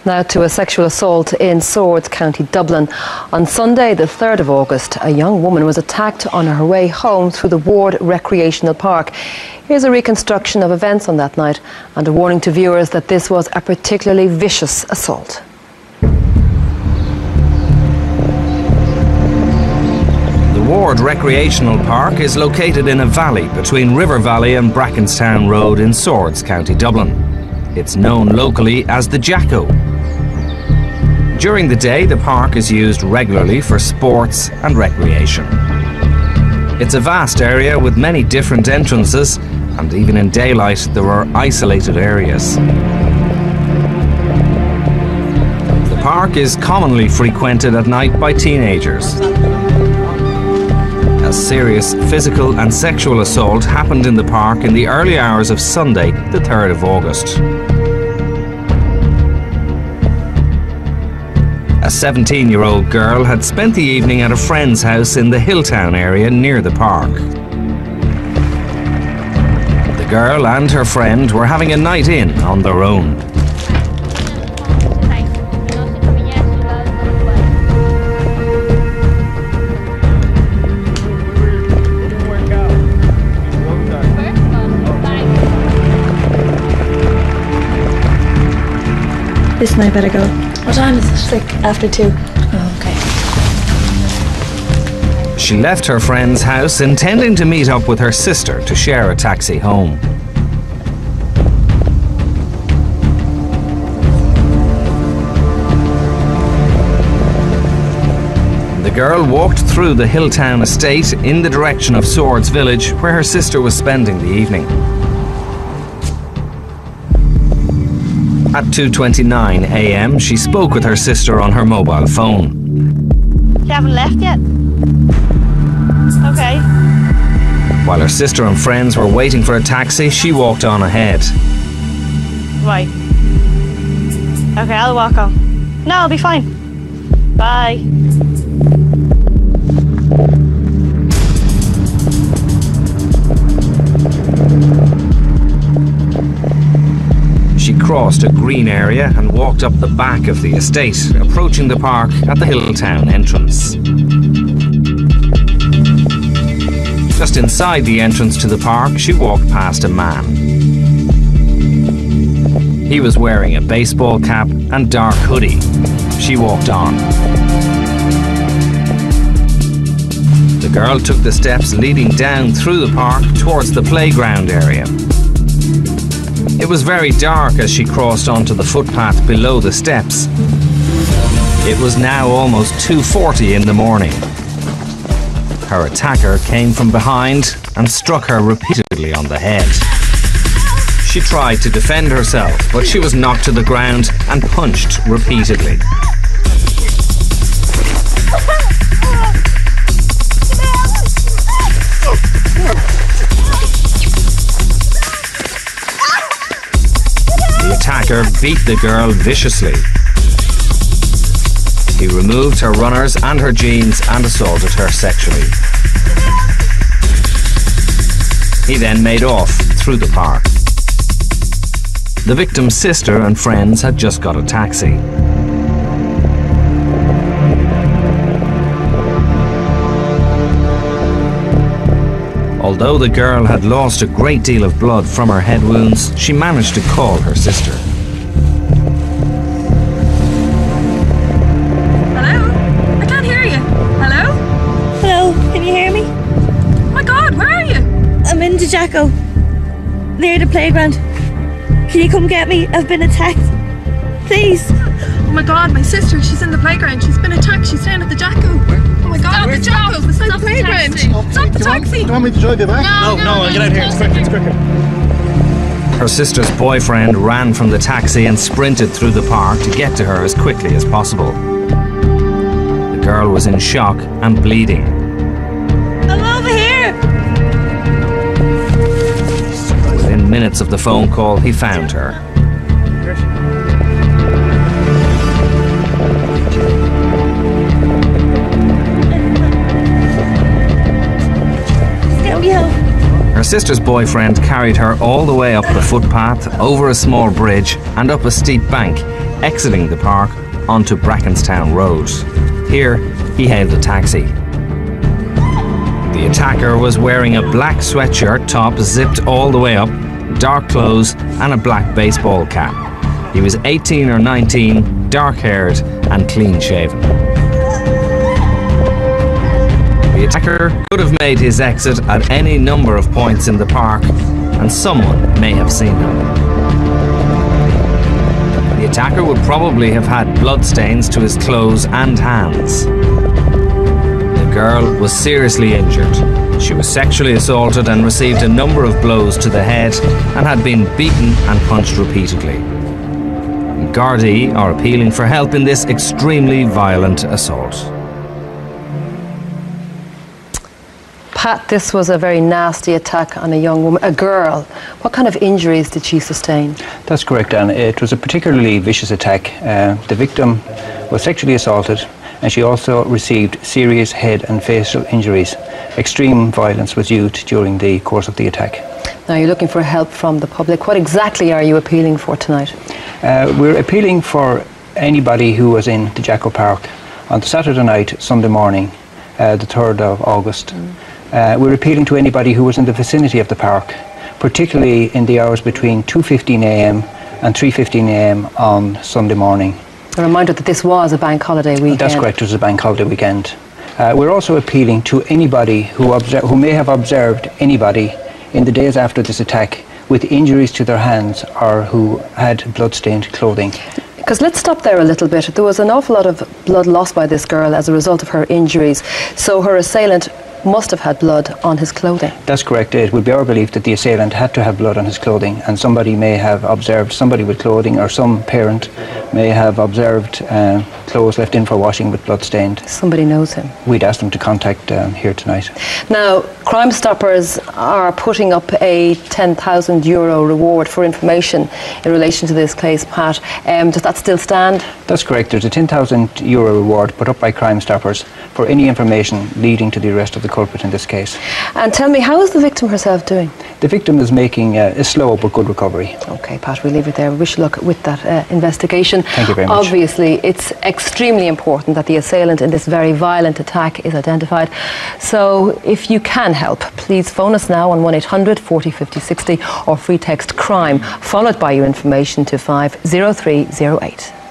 Now to a sexual assault in Swords, County Dublin. On Sunday, the 3rd of August, a young woman was attacked on her way home through the Ward Recreational Park. Here's a reconstruction of events on that night and a warning to viewers that this was a particularly vicious assault. The Ward Recreational Park is located in a valley between River Valley and Brackenstown Road in Swords, County Dublin. It's known locally as the Jacko. During the day, the park is used regularly for sports and recreation. It's a vast area with many different entrances, and even in daylight there are isolated areas. The park is commonly frequented at night by teenagers. A serious physical and sexual assault happened in the park in the early hours of Sunday, the 3rd of August. A 17-year-old girl had spent the evening at a friend's house in the Hilltown area near the park. The girl and her friend were having a night in on their own. Listen, I better go. What time is it? It's like after 2. Oh, okay. She left her friend's house intending to meet up with her sister to share a taxi home. The girl walked through the Hilltown estate in the direction of Swords Village, where her sister was spending the evening. At 2:29 a.m, she spoke with her sister on her mobile phone. You haven't left yet? Okay. While her sister and friends were waiting for a taxi, she walked on ahead. Right. Okay, I'll walk on. No, I'll be fine. Bye. She crossed a green area and walked up the back of the estate, approaching the park at the Hilltown entrance. Just inside the entrance to the park, she walked past a man. He was wearing a baseball cap and dark hoodie. She walked on. The girl took the steps leading down through the park towards the playground area. It was very dark as she crossed onto the footpath below the steps. It was now almost 2:40 in the morning. Her attacker came from behind and struck her repeatedly on the head. She tried to defend herself, but she was knocked to the ground and punched repeatedly. The attacker beat the girl viciously. He removed her runners and her jeans and assaulted her sexually. He then made off through the park. The victim's sister and friends had just got a taxi. Although the girl had lost a great deal of blood from her head wounds, she managed to call her sister. Hello? I can't hear you. Hello? Hello, can you hear me? Oh my God, where are you? I'm in the Jacko, near the playground. Can you come get me? I've been attacked. Please. Oh my God, my sister, she's in the playground. She's been attacked. She's staying at the Jacko. Oh my God, the Jacko, beside the playground. Stop the taxi. Do you want me to drive you back? No, I'll get out here. It's quicker. Her sister's boyfriend ran from the taxi and sprinted through the park to get to her as quickly as possible. The girl was in shock and bleeding. I'm over here. Within minutes of the phone call, he found her. Her sister's boyfriend carried her all the way up the footpath, over a small bridge and up a steep bank exiting the park onto Brackenstown Road. Here, he hailed a taxi. The attacker was wearing a black sweatshirt top zipped all the way up, dark clothes and a black baseball cap. He was 18 or 19, dark-haired and clean-shaven. The attacker could have made his exit at any number of points in the park, and someone may have seen him. The attacker would probably have had bloodstains to his clothes and hands. The girl was seriously injured. She was sexually assaulted and received a number of blows to the head and had been beaten and punched repeatedly. Gardaí are appealing for help in this extremely violent assault. Pat, this was a very nasty attack on a young woman, a girl. What kind of injuries did she sustain? That's correct, Anne. It was a particularly vicious attack. The victim was sexually assaulted and she also received serious head and facial injuries. Extreme violence was used during the course of the attack. Now you're looking for help from the public. What exactly are you appealing for tonight? We're appealing for anybody who was in the Jacko Park on Saturday night, Sunday morning, the 3rd of August. We're appealing to anybody who was in the vicinity of the park, particularly in the hours between 2:15 a.m. and 3:15 a.m. on Sunday morning. A reminder that this was a bank holiday weekend. That's correct, it was a bank holiday weekend. We're also appealing to anybody who may have observed anybody in the days after this attack with injuries to their hands or who had blood-stained clothing. Because let's stop there a little bit. There was an awful lot of blood lost by this girl as a result of her injuries. So her assailant must have had blood on his clothing. That's correct. It would be our belief that the assailant had to have blood on his clothing, and somebody may have observed somebody with clothing, or some parent may have observed clothes left in for washing with blood stained. Somebody knows him. We'd ask them to contact here tonight. Now, Crime Stoppers are putting up a €10,000 reward for information in relation to this case, Pat. Does that still stand? That's correct. There's a €10,000 reward put up by Crime Stoppers for any information leading to the arrest of the culprit in this case. And tell me, how is the victim herself doing? The victim is making a slow but good recovery. Okay, Pat, we'll leave it there. Wish you luck with that investigation. Thank you very much. Obviously, it's extremely important that the assailant in this very violent attack is identified. So if you can help, please phone us now on 1800 40 50 60 or free text CRIME, followed by your information to 50308.